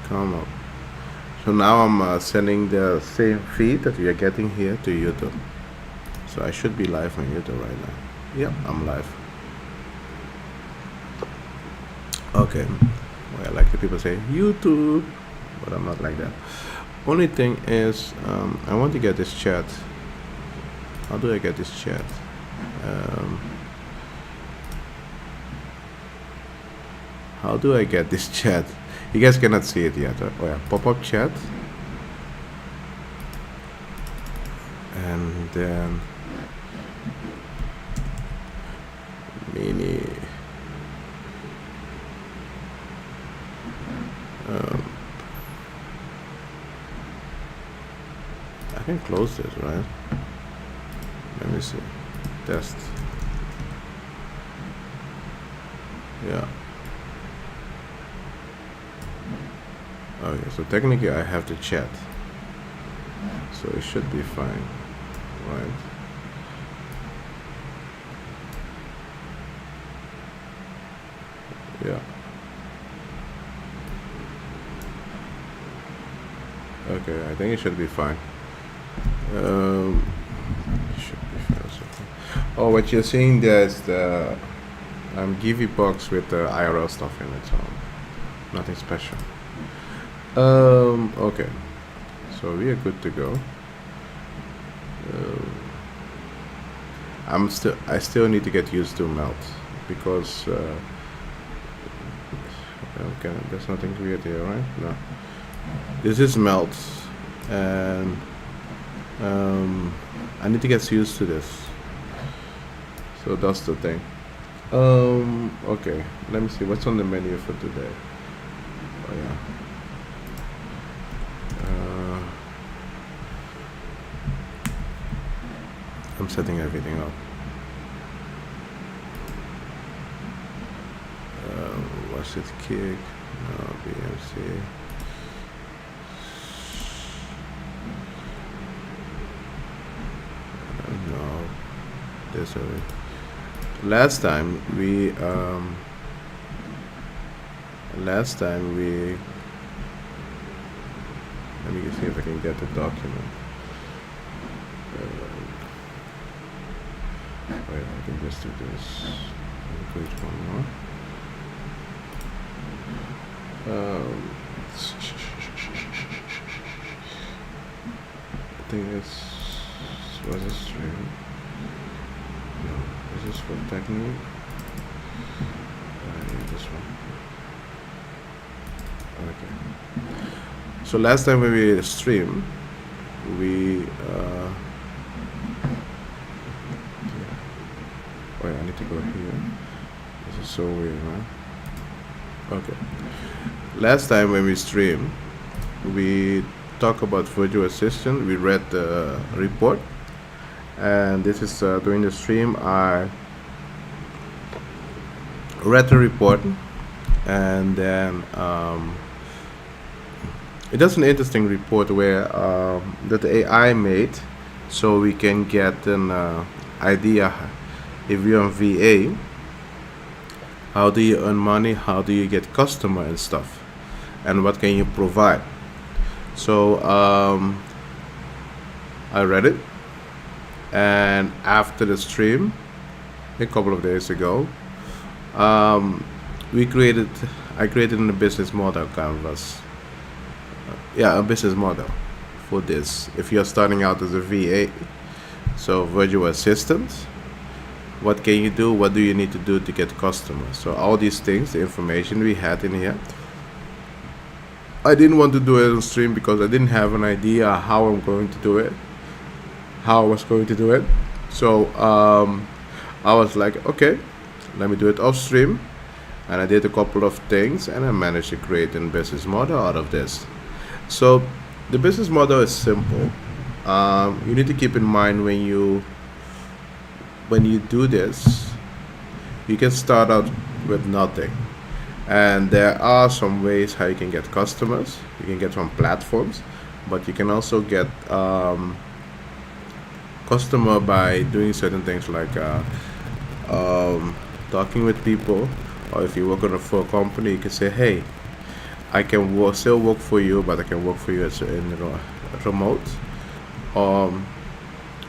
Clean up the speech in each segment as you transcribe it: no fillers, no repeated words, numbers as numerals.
Come up. So now I'm sending the same feed that we are getting here to YouTube. So I should be live on YouTube right now. Yep, I'm live. Okay. Well, like the people say, YouTube, but I'm not like that. Only thing is, I want to get this chat. How do I get this chat? Um, how do I get this chat? You guys cannot see it yet. Oh yeah, pop-up chat. And then mini. I can close this, right? Let me see. Test. Yeah. Okay, so technically I have to chat. So it should be fine, right? Yeah. Okay, I think it should be fine. Should be fine. Oh, what you're seeing there is the Givy box with the IRL stuff in it, so nothing special. Okay, so we are good to go. I still need to get used to melt because okay, there's nothing weird here, right? No. This is melt, and I need to get used to this. So that's the thing. Okay, let me see what's on the menu for today. Oh yeah. I'm setting everything up. What's it? Kick? No, BMC. No, this already. Last time we let me see if I can get the document. Wait, I can just do this. Include one more. I think was a stream. No, this is for technique. I need this one. Okay. So last time when we stream, we wait, I need to go here. This is so weird, man. Okay. Last time when we stream, we talk about virtual assistant. We read the report, and this is during the stream. I read the report, and then it does an interesting report where that the AI made, so we can get an idea if you're on VA. How do you earn money? How do you get customer and stuff? And what can you provide? So I read it, and after the stream, a couple of days ago, I created a business model canvas. A business model for this. If you're starting out as a VA, so virtual assistant, what can you do? What do you need to do to get customers? So all these things, the information we had in here. I didn't want to do it on stream because I didn't have an idea how I'm going to do it, how I was going to do it. So I was like, okay, let me do it off stream, and I did a couple of things, and I managed to create a business model out of this. So the business model is simple. You need to keep in mind when you do this, you can start out with nothing. And there are some ways how you can get customers. You can get from platforms, but you can also get customer by doing certain things like talking with people, or if you work for a company, you can say, hey, I can still work for you, but I can work for you as in remote. Um,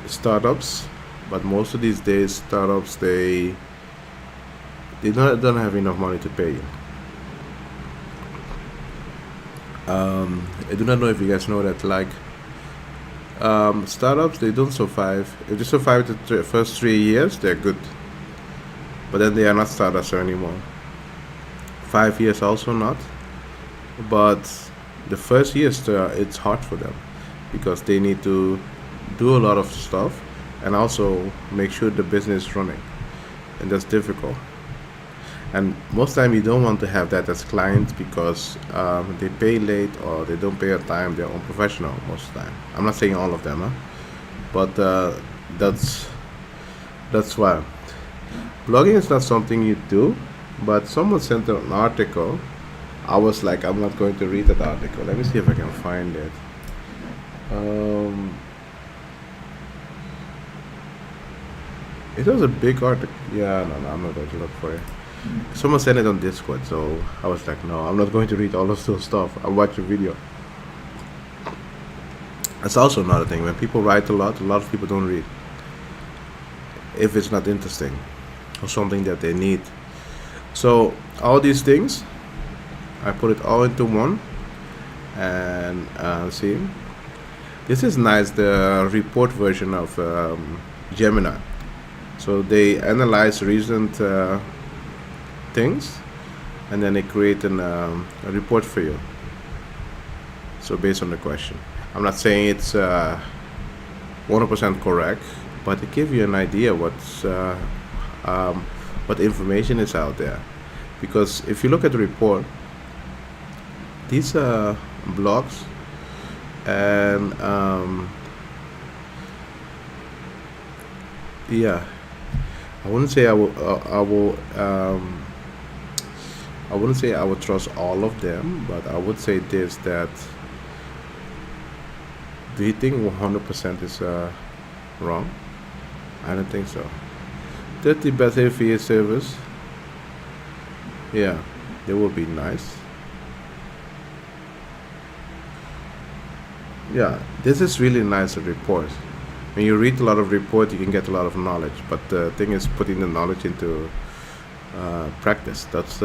Startups, but most of these days startups they don't have enough money to pay you. I do not know if you guys know that, like, startups, they don't survive. If they survive the first 3 years, they're good, but then they are not startups anymore. 5 years also not, but the first years it's hard for them because they need to do a lot of stuff and also make sure the business is running, and that's difficult. And most time you don't want to have that as clients because they pay late or they don't pay on time. They're unprofessional most of the time. I'm not saying all of them, huh? But that's that's why blogging is not something you do. But someone sent an article. I was like, I'm not going to read that article. Let me see if I can find it. Um, it was a big article. Yeah, no, no, I'm not going to look for it. Someone sent it on Discord, so I was like, no, I'm not going to read all of those stuff. I'll watch a video. That's also another thing. When people write a lot of people don't read if it's not interesting or something that they need. So all these things, I put it all into one, and see, this is nice. The report version of Gemini. So they analyze recent things, and then they create a report for you. So based on the question, I'm not saying it's 100% correct, but it gives you an idea um, what information is out there. Because if you look at the report, these blogs and yeah, I wouldn't say I wouldn't say I would trust all of them, but I would say this, that do you think 100% is wrong? I don't think so. 30 best AVA service, yeah, they will be nice. Yeah, this is really nice report. When you read a lot of report, you can get a lot of knowledge. But the thing is putting the knowledge into practice. That's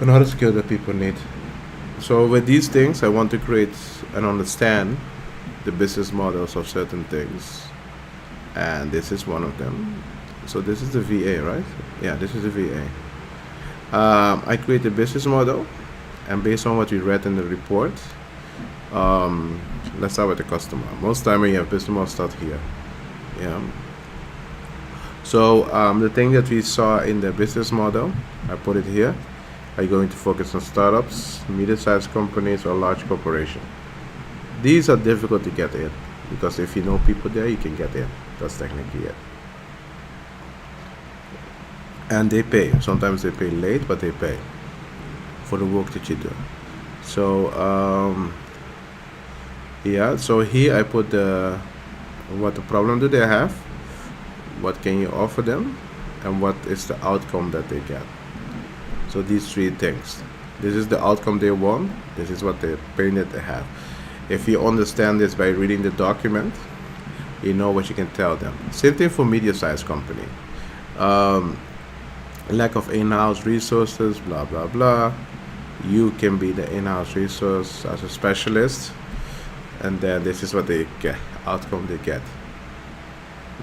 another skill that people need. So with these things, I want to create and understand the business models of certain things, and this is one of them. So this is the VA, right? Yeah, this is the VA. I create a business model, and based on what we read in the report, um, let's start with the customer. Most time when you have business model, start here. Yeah. So the thing that we saw in the business model, I put it here. Are you going to focus on startups, medium-sized companies, or large corporation? These are difficult to get in because if you know people there, you can get in. That's technically it. And they pay. Sometimes they pay late, but they pay for the work that you do. So yeah. So here I put the what the problem do they have, what can you offer them, and what is the outcome that they get. So these three things. This is the outcome they want. This is what the pain that they have. If you understand this by reading the document, you know what you can tell them. Same thing for media-sized company. Um, Lack of in-house resources, blah blah blah. You can be the in-house resource as a specialist, and then this is what they get, outcome they get.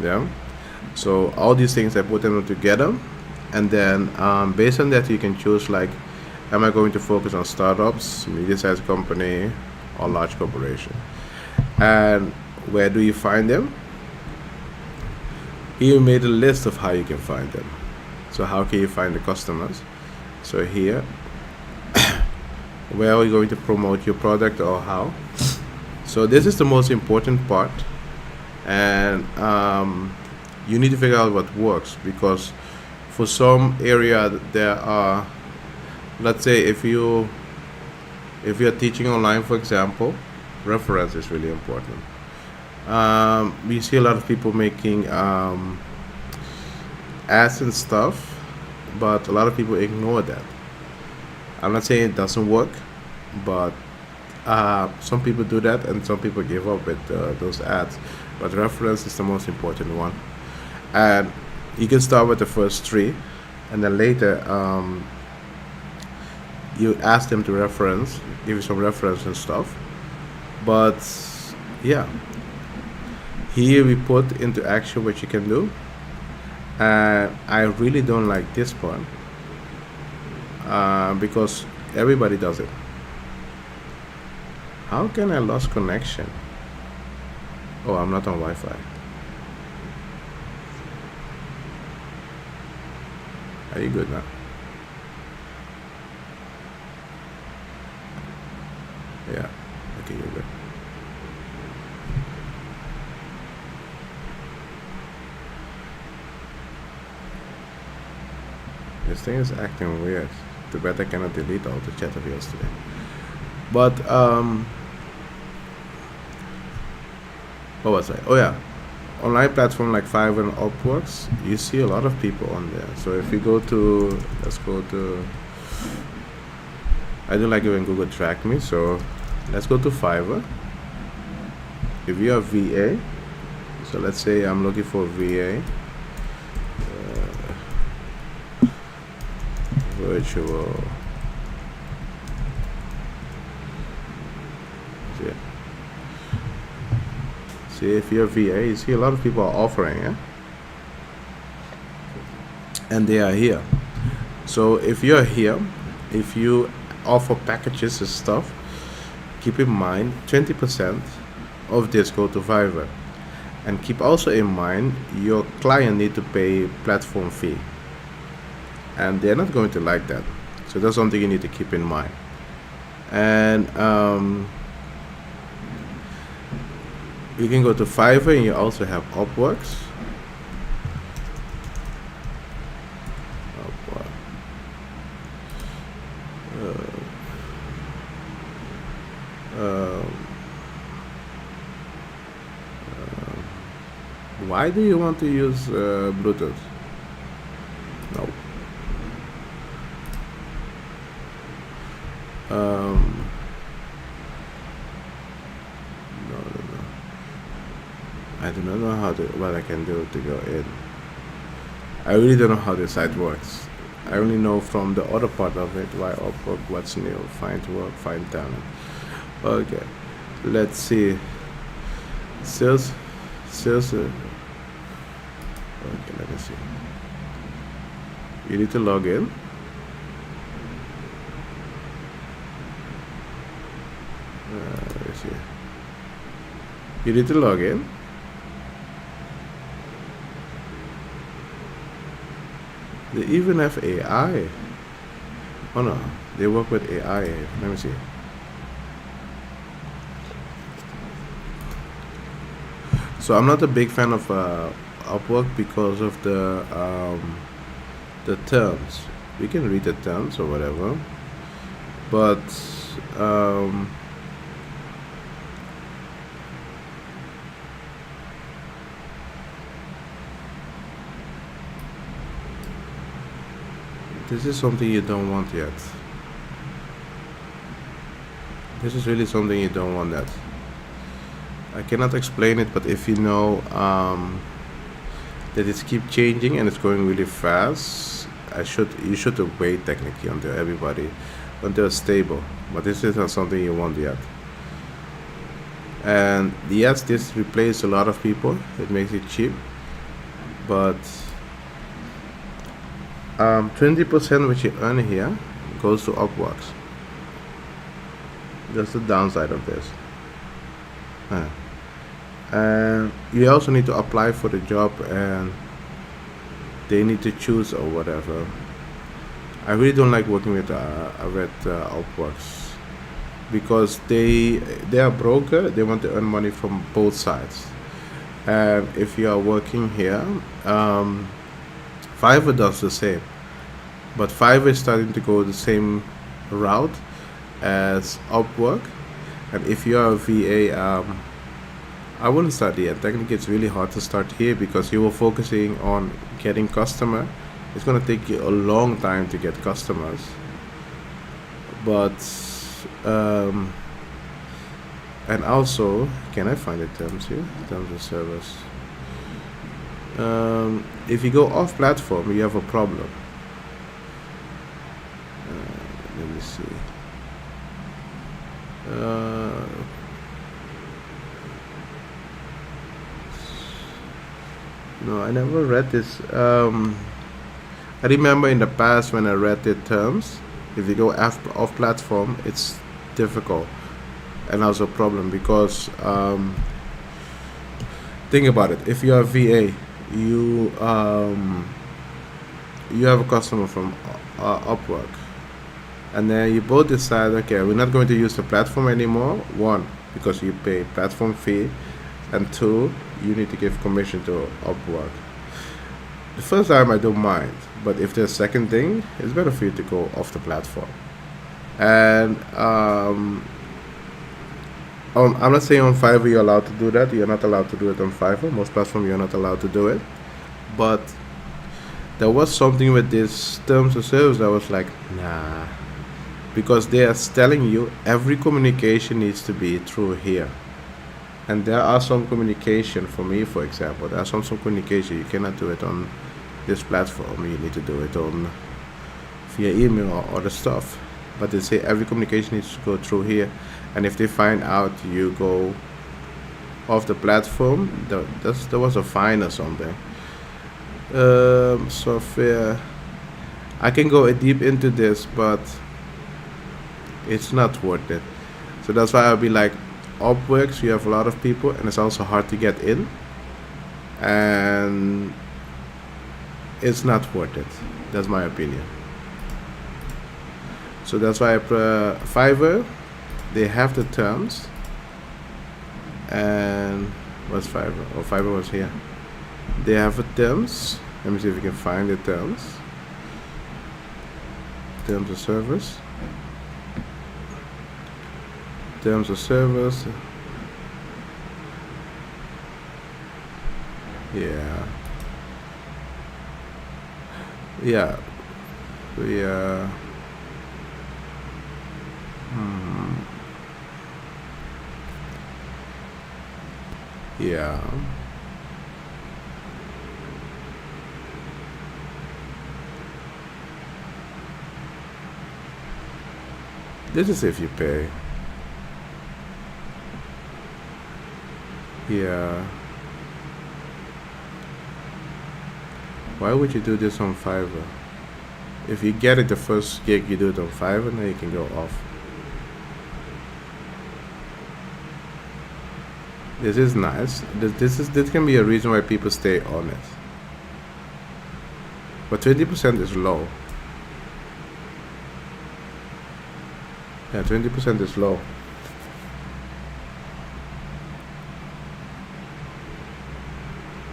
Yeah. So all these things I put them together, and then based on that you can choose like, am I going to focus on startups, medium-sized company, or large corporation? And where do you find them? Here made a list of how you can find them. So how can you find the customers? So here, where are you going to promote your product or how? So this is the most important part, and you need to figure out what works, because for some area there are, let's say if you're teaching online, for example, reference is really important. We see a lot of people making ads and stuff, but a lot of people ignore that. I'm not saying it doesn't work, but some people do that and some people give up with those ads. But reference is the most important one. And you can start with the first three, and then later you ask them to reference, give you some reference and stuff. But yeah, here we put into action what you can do. And I really don't like this one because everybody does it. How can I lost connection? Oh, I'm not on Wi-Fi. Are you good now? Yeah. Okay, you're good. This thing is acting weird. Too bad I cannot delete all the chat of yours today. But what was I? Oh yeah, online platform like Fiverr and Upworks, you see a lot of people on there. So if you go to, let's go to, I don't like it when Google track me, so let's go to Fiverr. If you're a VA, so let's say I'm looking for a VA, virtual, yeah. See, if you're a VA, you see a lot of people are offering, yeah? And they are here. So if you're here, if you offer packages and stuff, keep in mind 20% of this go to Fiverr. And keep also in mind your client need to pay platform fee. And they're not going to like that. So that's something you need to keep in mind. And you can go to Fiverr and you also have Upworks. Upwork. Why do you want to use Bluetooth? No. No, no, no. I do not know what I can do to go in. I really don't know how this site works. I only know from the other part of it, why Upwork, what's new, find work, find talent. Okay, let's see. Sales. Okay, let me see. You need to log in. Let me see. You need to log in. They even have AI. Oh no, they work with AI. Let me see. So I'm not a big fan of Upwork because of the terms. We can read the terms or whatever, but this is something you don't want yet. This is really something you don't want yet. I cannot explain it, but if you know that it's keep changing and it's going really fast, you should wait technically until it's stable. But this is not something you want yet. And yes, this replaces a lot of people. It makes it cheap, but 20% which you earn here goes to Upworks. That's the downside of this. And you also need to apply for the job and they need to choose or whatever. I really don't like working with Upworks because they are broker. They want to earn money from both sides. And if you are working here, Fiverr does the same, but Fiverr is starting to go the same route as Upwork. And if you are a VA, I wouldn't start here. Technically, it's really hard to start here because you were focusing on getting customer. It's gonna take you a long time to get customers. But and also, can I find the terms here? Terms of service. If you go off platform, you have a problem. Let me see. No, I never read this. I remember in the past when I read the terms, if you go off platform, it's difficult and also a problem because think about it. If you're a VA, you you have a customer from Upwork, and then you both decide, okay, we're not going to use the platform anymore. One, because you pay platform fee, and two, you need to give commission to Upwork. The first time I don't mind, but if there's a second thing, it's better for you to go off the platform. And I'm not saying on Fiverr you're allowed to do that. You're not allowed to do it on Fiverr. Most platforms you're not allowed to do it. But there was something with this terms of service that was like, nah, because they are telling you every communication needs to be through here. And there are some communication, for me for example, there are some communication you cannot do it on this platform. You need to do it on via email or other stuff. But they say every communication needs to go through here, and if they find out you go off the platform, there was a fine or something. Software, I can go deep into this, but it's not worth it. So that's why I'll be like, Upworks, you have a lot of people, and it's also hard to get in, and it's not worth it. That's my opinion. So that's why Fiverr, they have the terms, and what's Fiverr? Oh, Fiverr was here. They have the terms. Let me see if we can find the terms. Terms of service. Terms of service. Yeah. Yeah. Yeah. Yeah. This is if you pay. Yeah. Why would you do this on Fiverr? If you get it the first gig, you do it on Fiverr, then you can go off. This is nice. This can be a reason why people stay on it. But 20% is low. Yeah, 20% is low.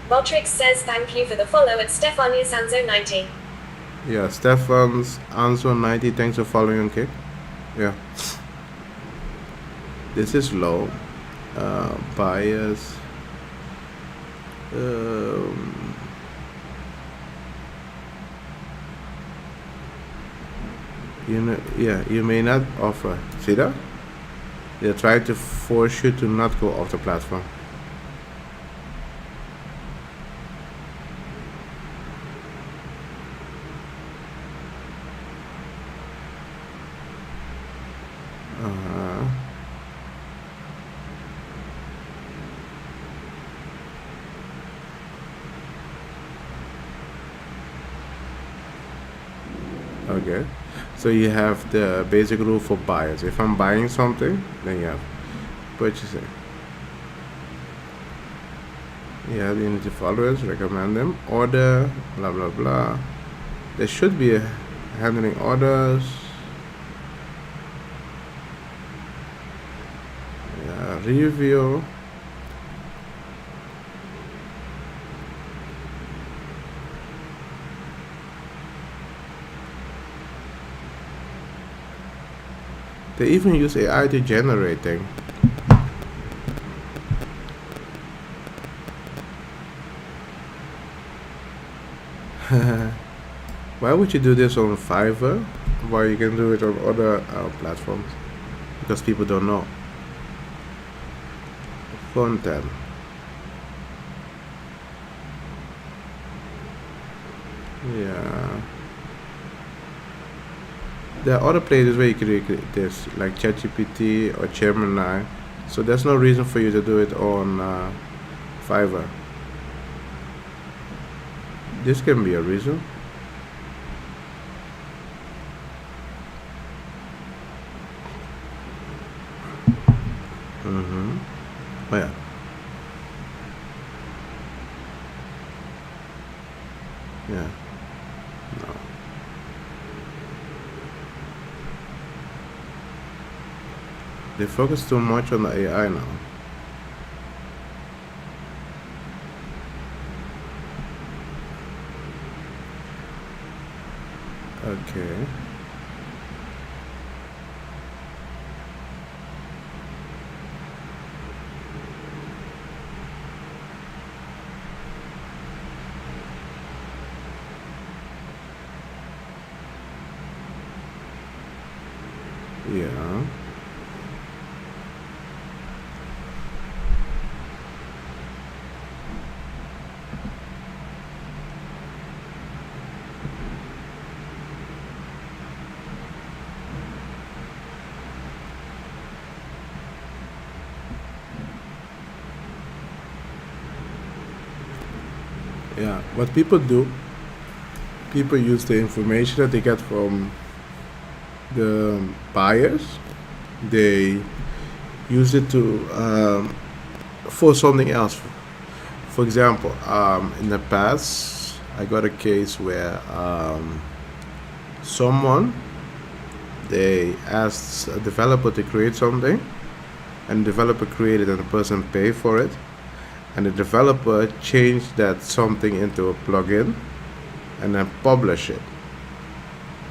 Matrix says thank you for the follow at Stefania Sanzo90. Yeah, Stefan's Anzo90, thanks for following on Kick. Yeah. This is low. Bias. You know, yeah, you may not offer. See that? They try to force you to not go off the platform. Okay, so you have the basic rule for buyers. If I'm buying something, then you have purchasing. Yeah, you need to followers, recommend them, order, blah blah blah. There should be a handling orders. Yeah, review. They even use AI to generate things. Why would you do this on Fiverr? Why you can do it on other platforms? Because people don't know. Content. Yeah. There are other places where you can recreate this, like ChatGPT or Gemini. So there's no reason for you to do it on Fiverr. This can be a reason. Mm-hmm. Oh yeah. Yeah. No. They focus too much on the AI now. Okay. Yeah. Yeah. What people do, people use the information that they get from the buyers. They use it to for something else. For example, in the past, I got a case where someone they asked a developer to create something, and the developer created and the person paid for it, and the developer changed that something into a plugin and then publish it,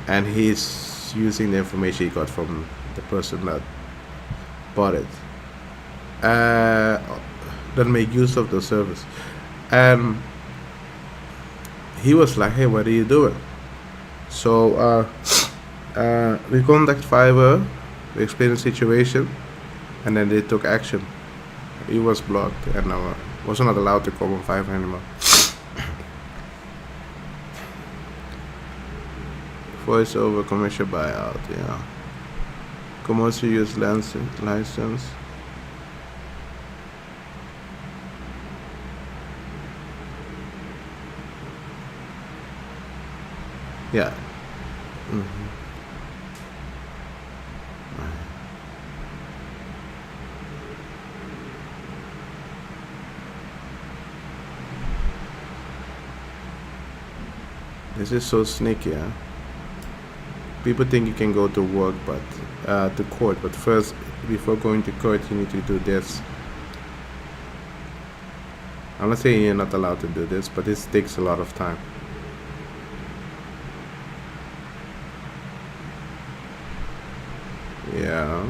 and he's using the information he got from the person that bought it, uh, that make use of the service, and he was like, "Hey, what are you doing?" So we contact Fiverr, we explained the situation, and then they took action. He was blocked and was not allowed to come on Fiverr anymore. Voice over commercial buyout, yeah. Commercial use license. Yeah. Hmm. This is so sneaky, huh? People think you can go to work, but to court, but first, before going to court, you need to do this. I'm not saying you're not allowed to do this, but this takes a lot of time. Yeah.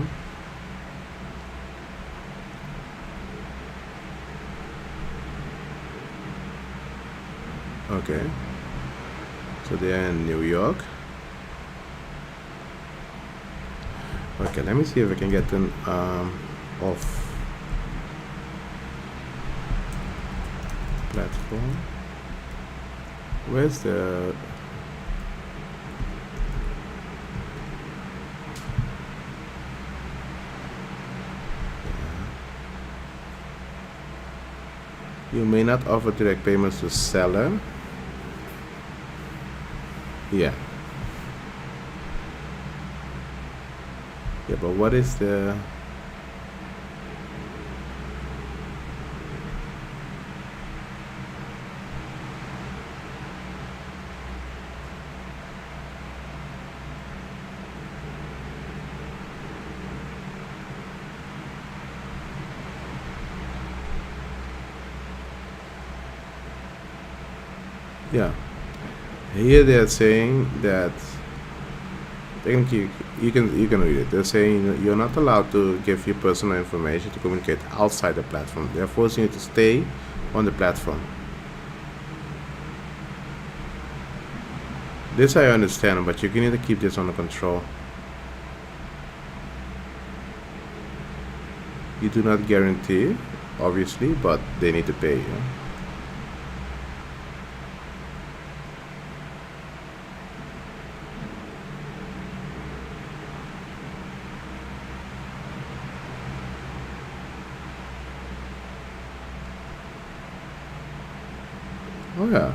Okay. So they're in New York. Okay, let me see if I can get them off platform. Where's the you may not offer direct payments to seller. Yeah. Yeah, but what is the yeah. Here they are saying that technically you can read it. They're saying that you're not allowed to give your personal information to communicate outside the platform. They're forcing you to stay on the platform. This I understand, but you need to keep this under control. You do not guarantee, obviously, but they need to pay you. Oh yeah.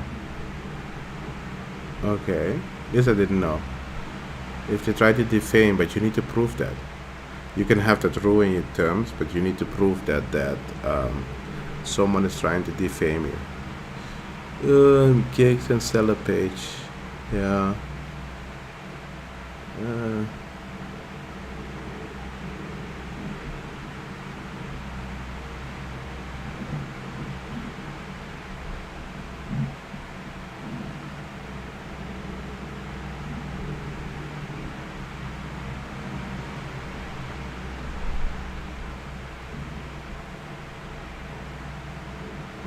Okay. This I didn't know. If they try to defame, but you need to prove that. You can have that rule in your terms, but you need to prove someone is trying to defame you. Gigs and seller page. Yeah. Uh,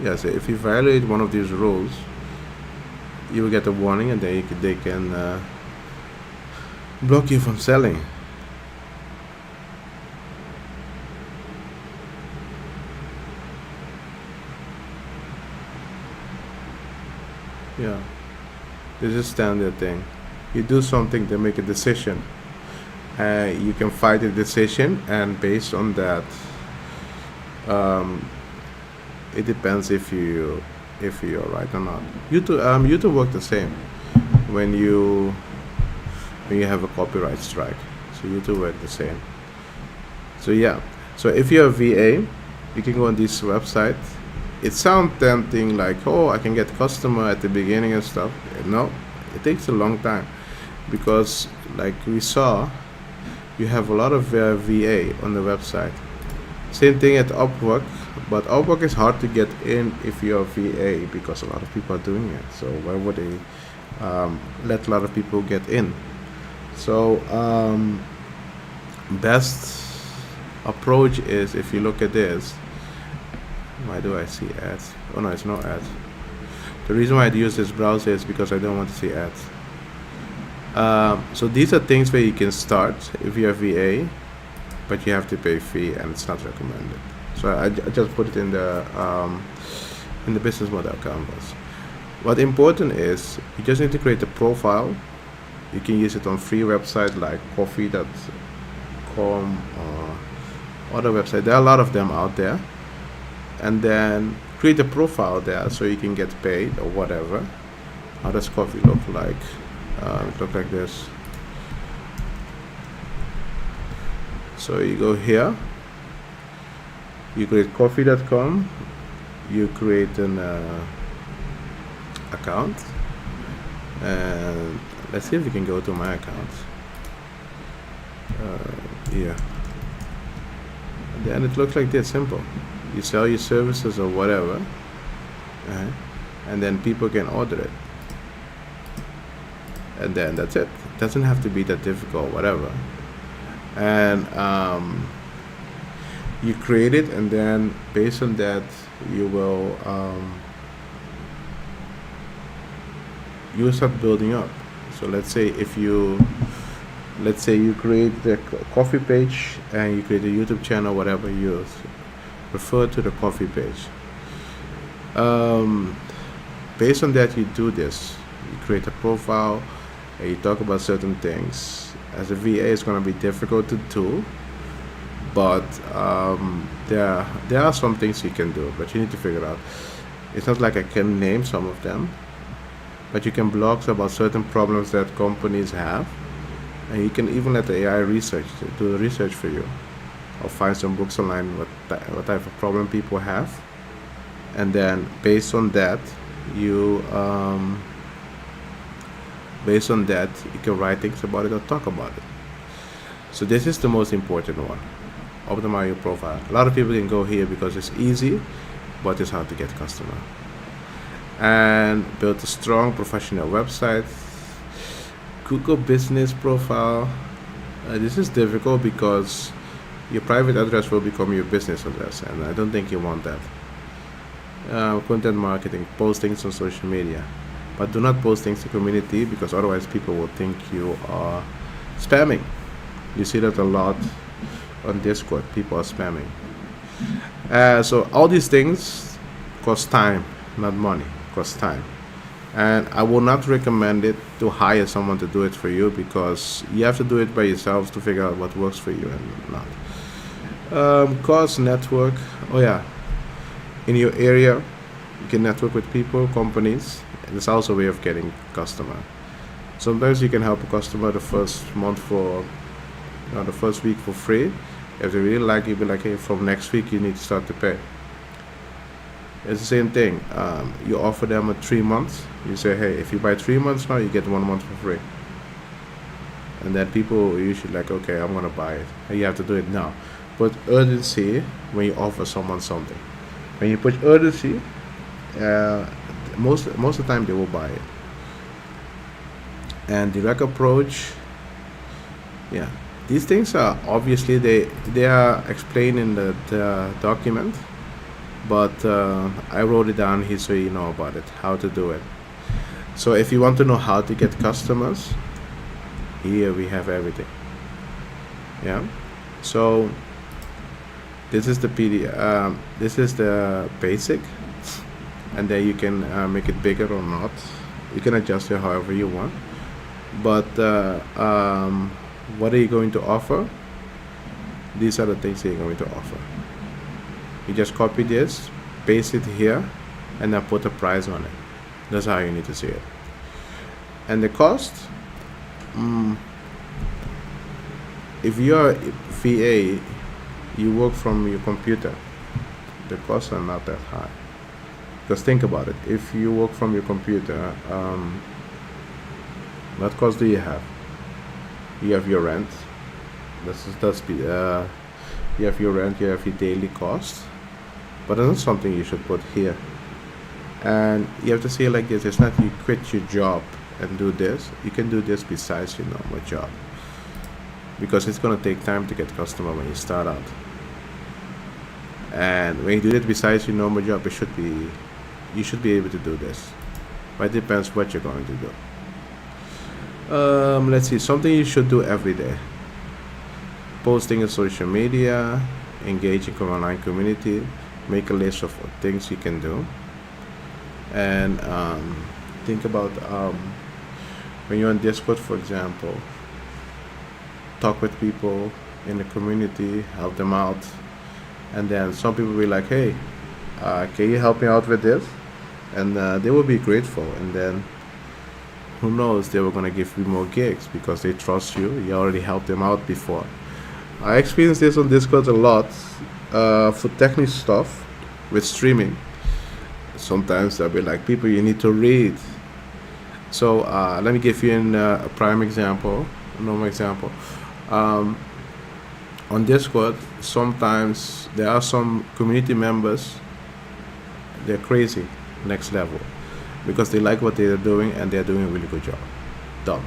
yeah. So if you violate one of these rules, you will get a warning, and then they can block you from selling. Yeah. This is standard thing. You do something, they make a decision. You can fight the decision, and based on that, um, it depends if you're right or not. YouTube work the same when you have a copyright strike. So YouTube work the same. So yeah. So if you're a VA, you can go on this website. It sounds tempting, like, oh, I can get customer at the beginning and stuff. No, it takes a long time, because like we saw, you have a lot of VA on the website. Same thing at Upwork, but Upwork is hard to get in if you're a VA, because a lot of people are doing it. So why would they let a lot of people get in? So best approach is, if you look at this. Why do I see ads? Oh no, it's no ads. The reason why I use this browser is because I don't want to see ads. So these are things where you can start if you're a VA, but you have to pay fee, and it's not recommended. So I just put it in the business model canvas. What important is, you just need to create a profile. You can use it on free websites like coffee.com or other websites. There are a lot of them out there. And then create a profile there so you can get paid or whatever. How does coffee look like? It look like this. So you go here, you create coffee.com, you create an account, and let's see if we can go to my account. Yeah. And then it looks like this, simple. You sell your services or whatever, and then people can order it, and then that's it. It doesn't have to be that difficult, whatever. And you create it, and then based on that, you will start building up. So let's say you create the coffee page, and you create a YouTube channel, whatever you use. Refer to the coffee page. Based on that, you do this. You create a profile, and you talk about certain things. As a VA, it's going to be difficult to do, but there are some things you can do, but you need to figure out. It's not like I can name some of them, but you can blog about certain problems that companies have, and you can even let the AI do the research for you, or find some books online what type of problem people have, and then based on that you can write things about it or talk about it. So this is the most important one. Optimize your profile. A lot of people can go here because it's easy, but it's hard to get customer. And build a strong professional website. Google business profile. This is difficult because your private address will become your business address, and I don't think you want that. Content marketing, postings on social media. but do not post things to community because otherwise people will think you are spamming. You see that a lot on Discord. People are spamming. So all these things cost time, not money. Cost time, and I will not recommend it to hire someone to do it for you because you have to do it by yourselves to figure out what works for you and not. Cost network. Oh yeah, in your area, you can network with people, companies. And it's also a way of getting customer. Sometimes you can help a customer the first month for, the first week for free. If they really like you, be like, hey, from next week you need to start to pay. It's the same thing. You offer them a 3 months. You say, hey, if you buy 3 months now, you get 1 month for free. And then people are usually like, okay, I'm gonna buy it. And you have to do it now. Put urgency when you offer someone something. When you put urgency, uh, most of the time they will buy it. And direct approach, yeah, these things are obviously they are explained in the document, but I wrote it down here so you know about it, how to do it. So if you want to know how to get customers, here we have everything. Yeah. So this is the PD. This is the basic, and then you can make it bigger or not. You can adjust it however you want. But what are you going to offer? These are the things you're going to offer. You just copy this, paste it here, and then put a price on it. That's how you need to see it. And the cost, if you're a VA, you work from your computer, the costs are not that high. Because think about it, if you work from your computer, what cost do you have? You have your rent. You have your rent. You have your daily cost. But that's not something you should put here. And you have to see it like this. It's not you quit your job and do this. You can do this besides your normal job. Because it's gonna take time to get customer when you start out. And when you do it besides your normal job, you should be able to do this. But it depends what you're going to do. Let's see, something you should do every day. Posting on social media, engage in online community, make a list of things you can do. And think about when you're on Discord, for example, talk with people in the community, help them out. And then some people will be like, hey, can you help me out with this? And they will be grateful. And then who knows, they were going to give you more gigs because they trust you. You already helped them out before. I experienced this on Discord a lot for technical stuff with streaming. Sometimes they'll be like, people, you need to read. So let me give you a prime example, a normal example. On Discord, sometimes there are some community members, they're crazy, next level, because they like what they're doing and they're doing a really good job. Done.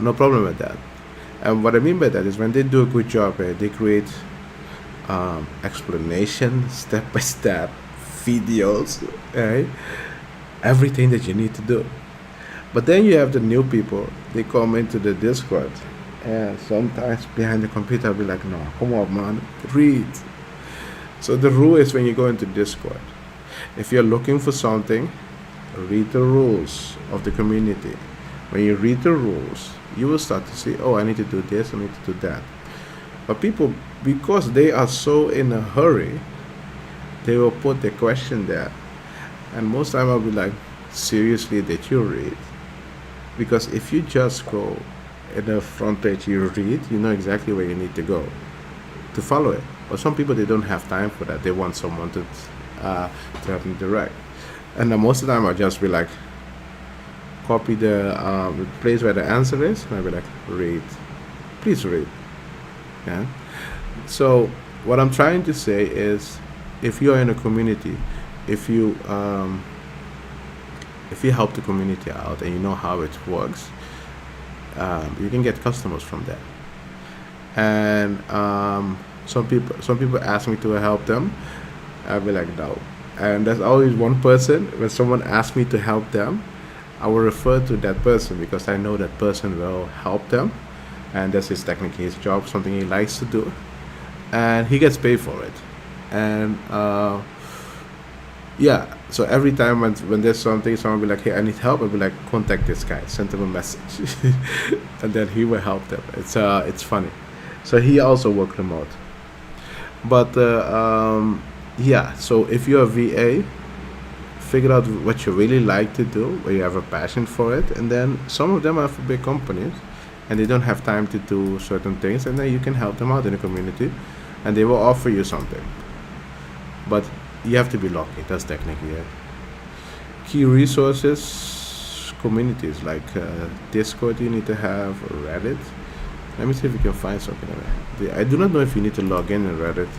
No problem with that. And what I mean by that is when they do a good job, they create explanation, step by step videos, right? Everything that you need to do. But then you have the new people, they come into the Discord, and sometimes behind the computer I'll be like, no, come on, man, read. So the rule is when you go into Discord, if you're looking for something, read the rules of the community. When you read the rules, you will start to see, oh, I need to do this, I need to do that. But people, because they are so in a hurry, they will put the question there. And most time I'll be like, seriously, did you read? Because if you just go in the front page, you read, you know exactly where you need to go to follow it. But some people, they don't have time for that. They want someone to help them direct. And then most of the time I'll just be like, copy the place where the answer is, and I'll be like, read. Please read. Yeah. So what I'm trying to say is, if you're in a community, if you help the community out and you know how it works, you can get customers from that. And some people ask me to help them. I'll be like, no, And there's always one person. When someone asks me to help them, I will refer to that person because I know that person will help them, and that's his technically his job, something he likes to do, and he gets paid for it. And yeah, so every time when there's something, someone will be like, "Hey, I need help," I'll be like, "Contact this guy, send him a message," and then he will help them. It's funny. So he also worked remote, but yeah. So if you're a VA, figure out what you really like to do, where you have a passion for it, and then some of them are for big companies, and they don't have time to do certain things, and then you can help them out in the community, and they will offer you something. But you have to be lucky. That's technically it. Key resources, communities like Discord. You need to have Reddit. Let me see if we can find something. I do not know if you need to log in Reddit.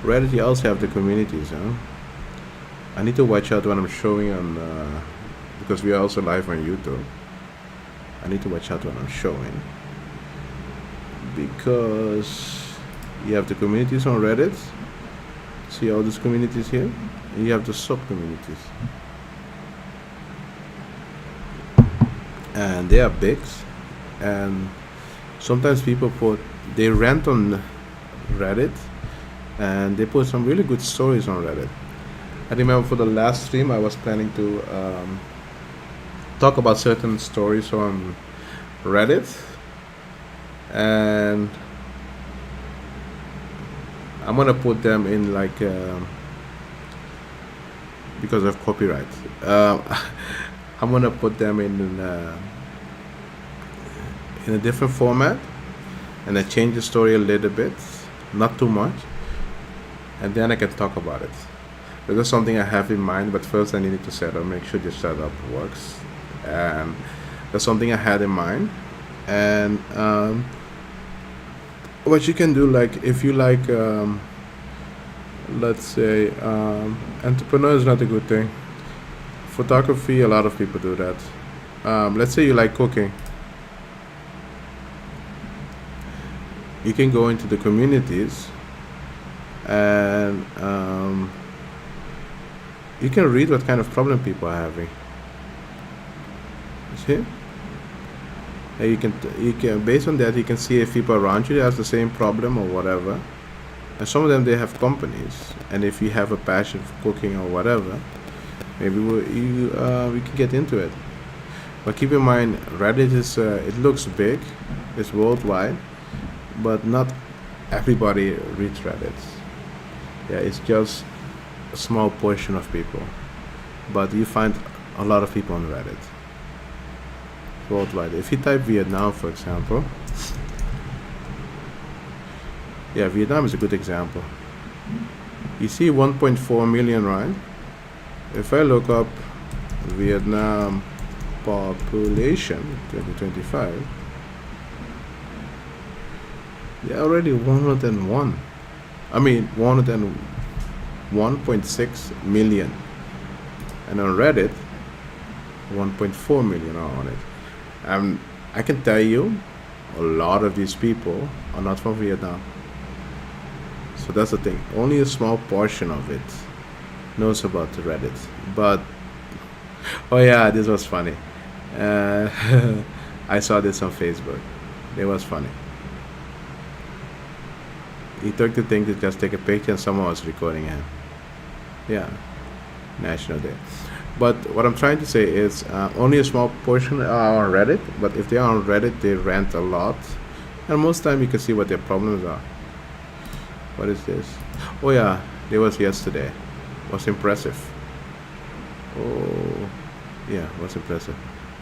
Reddit, you also have the communities. Huh? I need to watch out when I'm showing on because we are also live on YouTube. I need to watch out when I'm showing because you have the communities on Reddit. See all these communities here, and you have the sub communities, and they are big. And sometimes people they rant on Reddit, and they put some really good stories on Reddit. I remember for the last stream, I was planning to talk about certain stories on Reddit, and I'm gonna put them in like because of copyright. I'm gonna put them in a different format, and I change the story a little bit, not too much, and then I can talk about it. There's something I have in mind, but first I needed to make sure the setup works. And that's something I had in mind. And what you can do, like if you like, let's say, entrepreneur is not a good thing. Photography, a lot of people do that. Let's say you like cooking. You can go into the communities and you can read what kind of problem people are having. You see? And you can based on that you can see if people around you have the same problem or whatever. And some of them they have companies, and if you have a passion for cooking or whatever, maybe we can get into it. But keep in mind, Reddit is it looks big, it's worldwide, but not everybody reads Reddit. Yeah, it's just a small portion of people, but you find a lot of people on Reddit worldwide. If you type Vietnam, for example, yeah, Vietnam is a good example. You see 1.4 million, right? If I look up Vietnam population 2025, they're already 101. I mean 101.6 million, and on Reddit 1.4 million are on it. I can tell you a lot of these people are not from Vietnam. So that's the thing, only a small portion of it knows about the Reddit. But oh yeah, this was funny. uh, I saw this on Facebook. It was funny. He took the thing to just take a picture and someone was recording him. Yeah, National Day. But what I'm trying to say is only a small portion are on Reddit, but if they are on Reddit, they rant a lot. And most time you can see what their problems are. What is this? Oh yeah, there was yesterday. Was impressive. Oh, yeah, was impressive.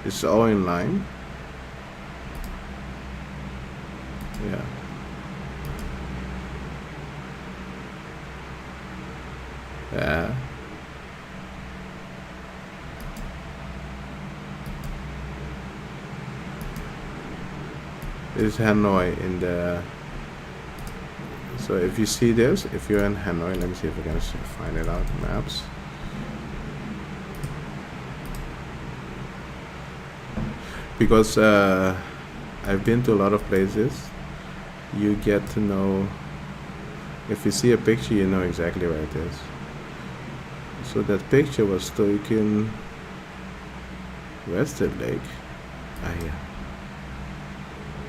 It's all in line. Yeah. Yeah. This is Hanoi in the. So if you see this, if you're in Hanoi, let me see if I can find it out. Maps. Because I've been to a lot of places. you get to know. If you see a picture, you know exactly where it is. So that picture was taken. Where's the lake? Ah, yeah.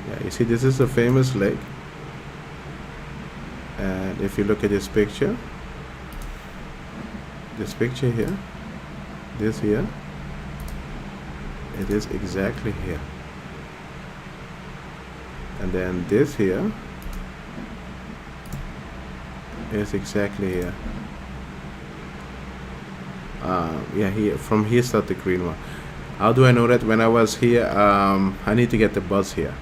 Yeah, you see, this is a famous lake. And if you look at this picture here, this here, it is exactly here. And then this here is exactly here. Yeah, here, from here start the green one. How do I know that? When I was here, I need to get the bus here,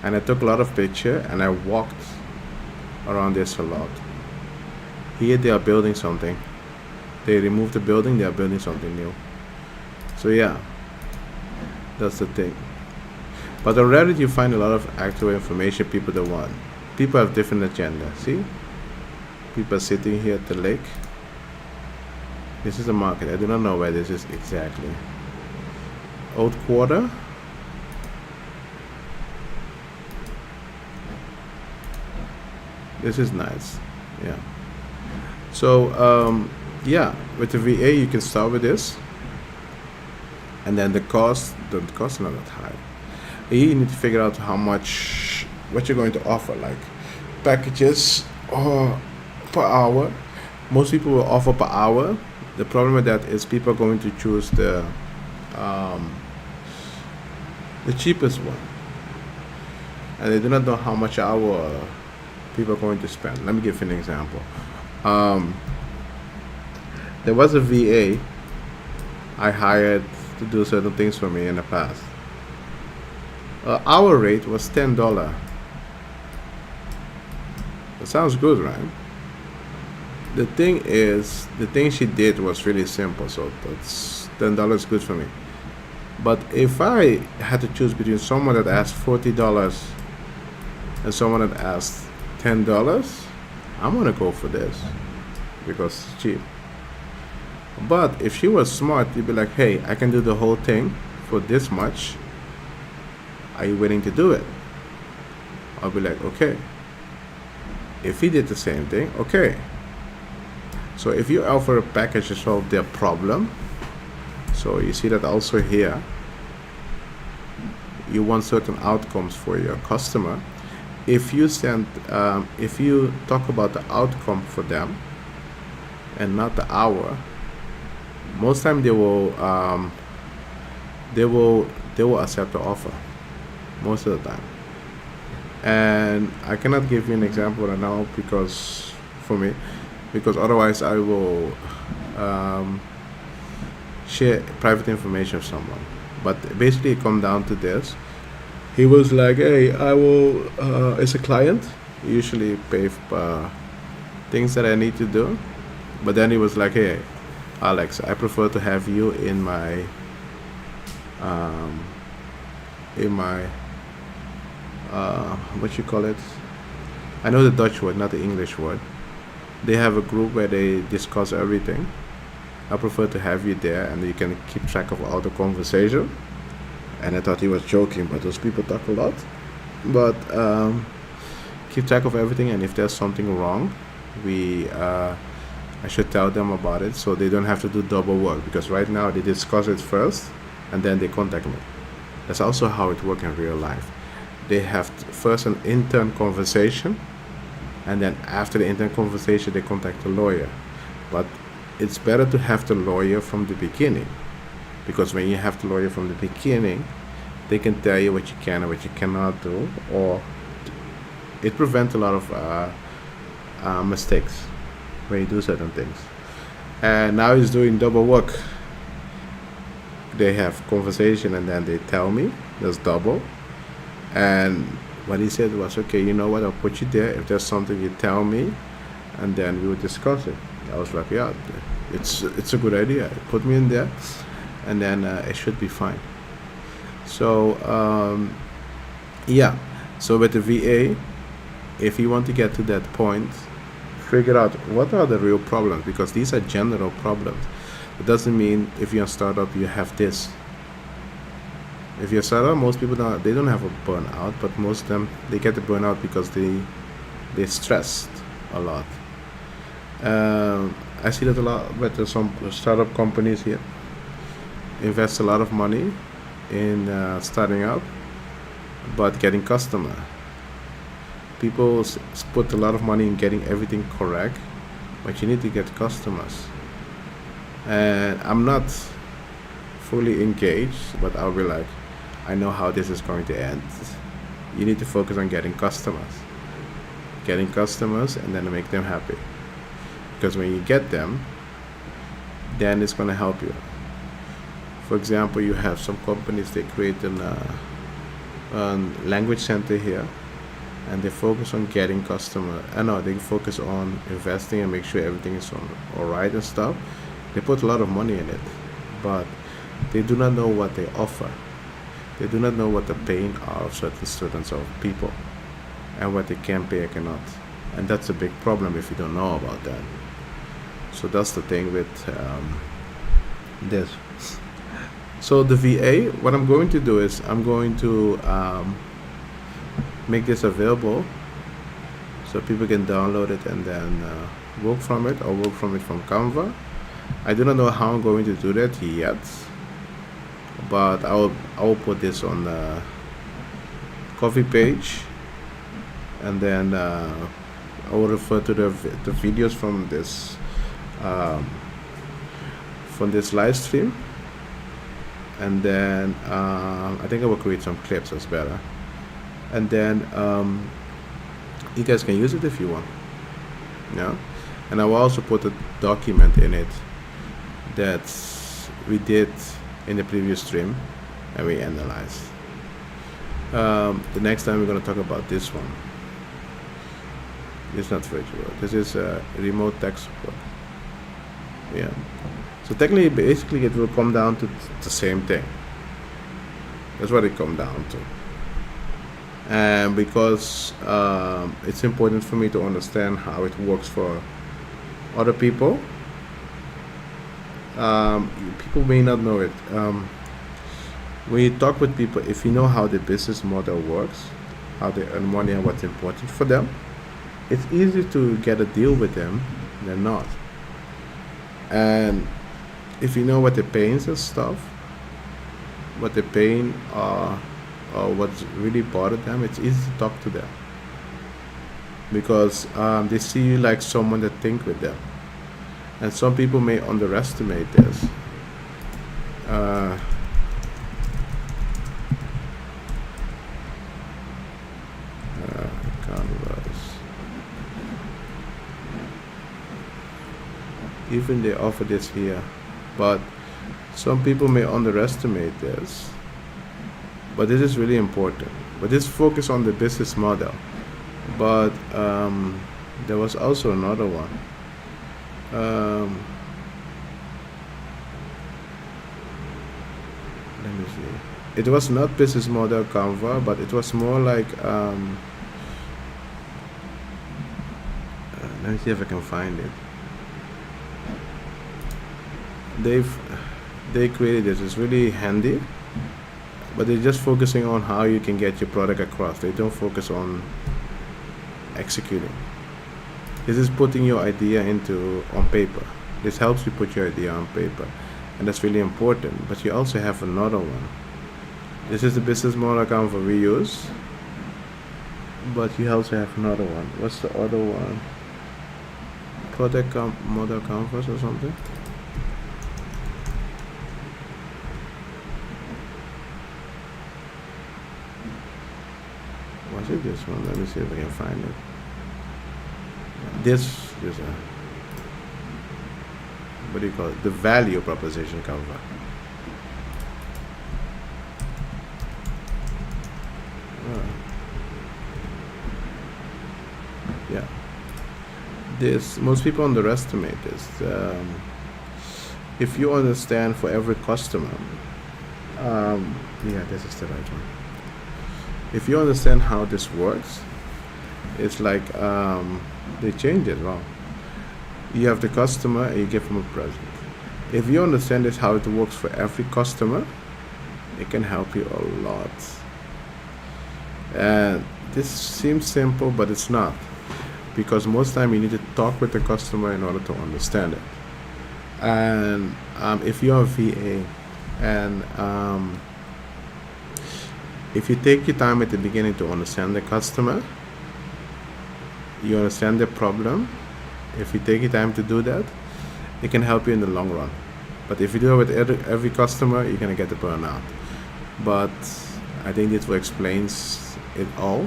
and I took a lot of picture and I walked around this a lot. Here they are building something. They removed the building, they are building something new. So yeah, that's the thing. But on Reddit you find a lot of actual information people don't want. People have different agenda. See? People are sitting here at the lake. This is a market. I do not know where this is exactly. Old Quarter. This is nice. Yeah. So yeah, with the VA you can start with this, and then the cost is not that high. Here you need to figure out what you're going to offer, like packages or per hour. Most people will offer per hour. The problem with that is people are going to choose the cheapest one, and they do not know how much hour people are going to spend. Let me give you an example. There was a VA I hired to do certain things for me in the past. Our rate was $10. That sounds good, right? The thing she did was really simple, so that's $10 good for me. But if I had to choose between someone that asked $40 and someone that asked $10, I'm gonna go for this because it's cheap. But if she was smart, you'd be like, hey, I can do the whole thing for this much. Are you willing to do it? I'll be like, okay. If he did the same thing, okay. So if you offer a package to solve their problem, so you see that also here, you want certain outcomes for your customer. If you talk about the outcome for them and not the hour, most time they will accept the offer most of the time. And I cannot give you an example right now because otherwise I will share private information with someone. But basically it come down to this. He was like, hey, I will as a client usually pay for things that I need to do, but then he was like, hey Alex, I prefer to have you in my what you call it, I know the Dutch word, not the English word. They have a group where they discuss everything. I prefer to have you there and you can keep track of all the conversation. And I thought he was joking, but those people talk a lot. But keep track of everything, and if there's something wrong, I should tell them about it so they don't have to do double work, because right now they discuss it first and then they contact me. That's also how it works in real life. They have first an intern conversation, and then after the intern conversation they contact the lawyer. But it's better to have the lawyer from the beginning, because when you have the lawyer from the beginning, they can tell you what you can and what you cannot do, or it prevents a lot of mistakes when you do certain things. And now he's doing double work. They have conversation and then they tell me there's double. And what he said was, okay, you know what, I'll put you there. If there's something, you tell me, and then we will discuss it. I was like, yeah, it's a good idea. Put me in there, and then it should be fine. So yeah, so with the VA, if you want to get to that point, figure out what are the real problems, because these are general problems. It doesn't mean if you're a startup you have this. If you're a startup, most people don't have a burnout, but most of them they get the burnout because they stressed a lot. I see that a lot with some startup companies here invest a lot of money in starting up, but getting customer. People put a lot of money in getting everything correct, but you need to get customers. And I'm not fully engaged, but I'll be like, I know how this is going to end. You need to focus on getting customers, and then make them happy. Because when you get them, then it's going to help you. For example, you have some companies, they create a language center here, and they focus on getting customer. I know they focus on investing and make sure everything is all right and stuff. They put a lot of money in it, but they do not know what they offer. They do not know what the pain are of certain students or people, and what they can pay or cannot. And that's a big problem if you don't know about that. So that's the thing with this. So the VA, what I'm going to do is I'm going to make this available so people can download it and then work from it, or work from it from Canva. I do not know how I'm going to do that yet, but I will put this on the coffee page, and then I will refer to the videos um, from this live stream, and then I think I will create some clips. That's better, and then you guys can use it if you want. Yeah, and I will also put a document in it that we did in the previous stream and we analyzed. The next time we're going to talk about this one. It's not virtual. This is remote tech support. Yeah. So technically, basically, it will come down to the same thing. That's what it comes down to. And because it's important for me to understand how it works for other people. People may not know it. When you talk with people, if you know how the business model works, how they earn money and what's important for them, it's easy to get a deal with them than not. And if you know what the pains and stuff, what the pain or what's really bothered them, it's easy to talk to them because they see you like someone that think with them. And some people may underestimate this. Canvas. Even they offer this here, but some people may underestimate this. But this is really important. But this focus on the business model. But there was also another one. Let me see. It was not business model Canva, but it was more like let me see if I can find it. They created this. It's really handy, but they're just focusing on how you can get your product across. They don't focus on executing. This is putting your idea on paper. This helps you put your idea on paper, and that's really important. But you also have another one. This is the business model Canva we use, but you also have another one. What's the other one? Product model Canvas or something? Was it this one? Let me see if I can find it. This is what do you call it? The value proposition Canva. Yeah. This most people underestimate this. If you understand for every customer, yeah, this is the right one. If you understand how this works, it's like they change it wrong. You have the customer and you give them a present. If you understand this how it works for every customer, It can help you a lot. And this seems simple, but it's not, because most time you need to talk with the customer in order to understand it. And if you're a VA, and if you take your time at the beginning to understand the customer, you understand the problem. If you take your time to do that, it can help you in the long run. But if you do it with every customer, you're gonna get the burnout. But I think this will explains it all.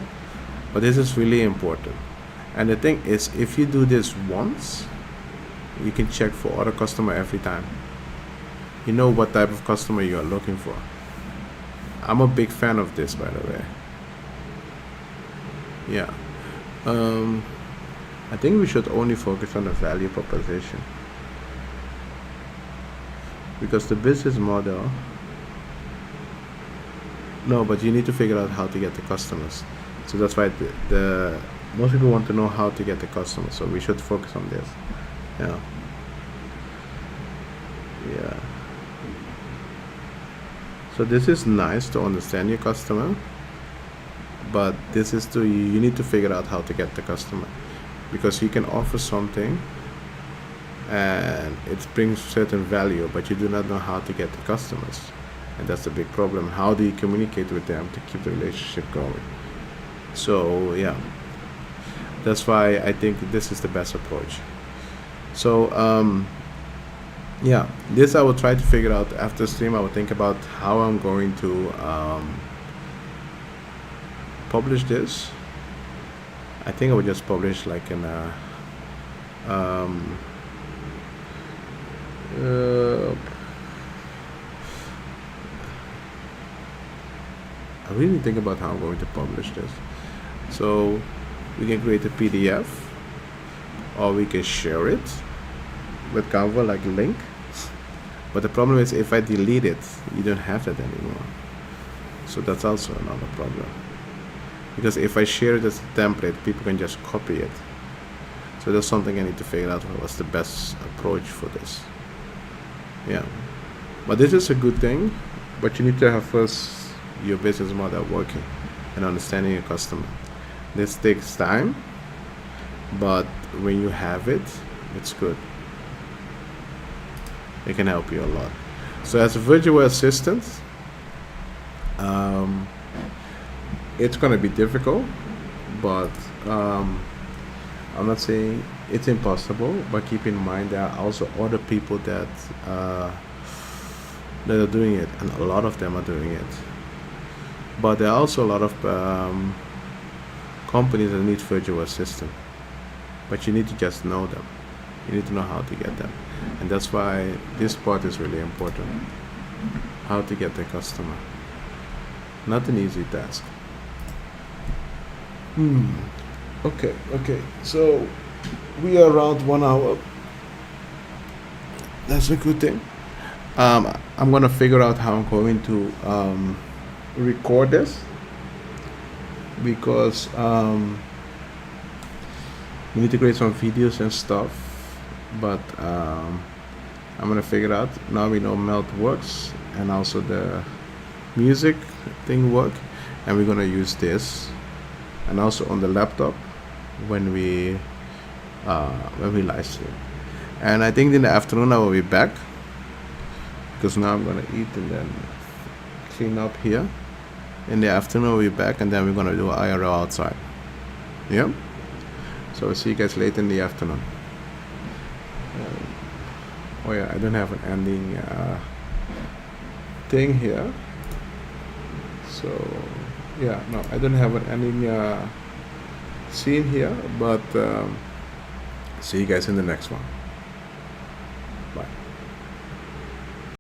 But this is really important. And the thing is, if you do this once, you can check for other customer every time. You know what type of customer you are looking for. I'm a big fan of this, by the way. Yeah. I think we should only focus on the value proposition, because the business model. No, but you need to figure out how to get the customers. So that's why the most people want to know how to get the customers. So we should focus on this. Yeah. Yeah. So this is nice to understand your customer, but this is you need to figure out how to get the customer, because you can offer something and it brings certain value, but you do not know how to get the customers, and that's the big problem. How do you communicate with them to keep the relationship going? So yeah, that's why I think this is the best approach. So yeah, this I will try to figure out after stream. I will think about how I'm going to publish this. I think I will just publish like in a I really think about how I'm going to publish this. So we can create a PDF, or we can share it with Canva like a link. But the problem is, if I delete it, you don't have that anymore. So that's also another problem. Because if I share it as a template, people can just copy it. So that's something I need to figure out what's the best approach for this. Yeah. But this is a good thing, but you need to have first your business model working and understanding your customer. This takes time, but when you have it, it's good. It can help you a lot. So as a virtual assistant, it's gonna be difficult, but I'm not saying it's impossible. But keep in mind there are also other people that are doing it, and a lot of them are doing it. But there are also a lot of companies that need virtual assistant. But you need to just know them. You need to know how to get them. And that's why this part is really important. How to get the customer. Not an easy task. Okay. So we are around 1 hour. That's a good thing. I'm gonna figure out how I'm going to record this, because we need to create some videos and stuff. But I'm gonna figure it out. Now we know Melt works, and also the music thing work, and we're gonna use this, and also on the laptop when we live stream. And I think in the afternoon I will be back, because now I'm gonna eat and then clean up here. In the afternoon we'll be back, and then we're gonna do IRL outside. Yeah. So I'll see you guys later in the afternoon. Oh yeah, I don't have an ending thing here. So yeah, no, I don't have an ending scene here. But see you guys in the next one.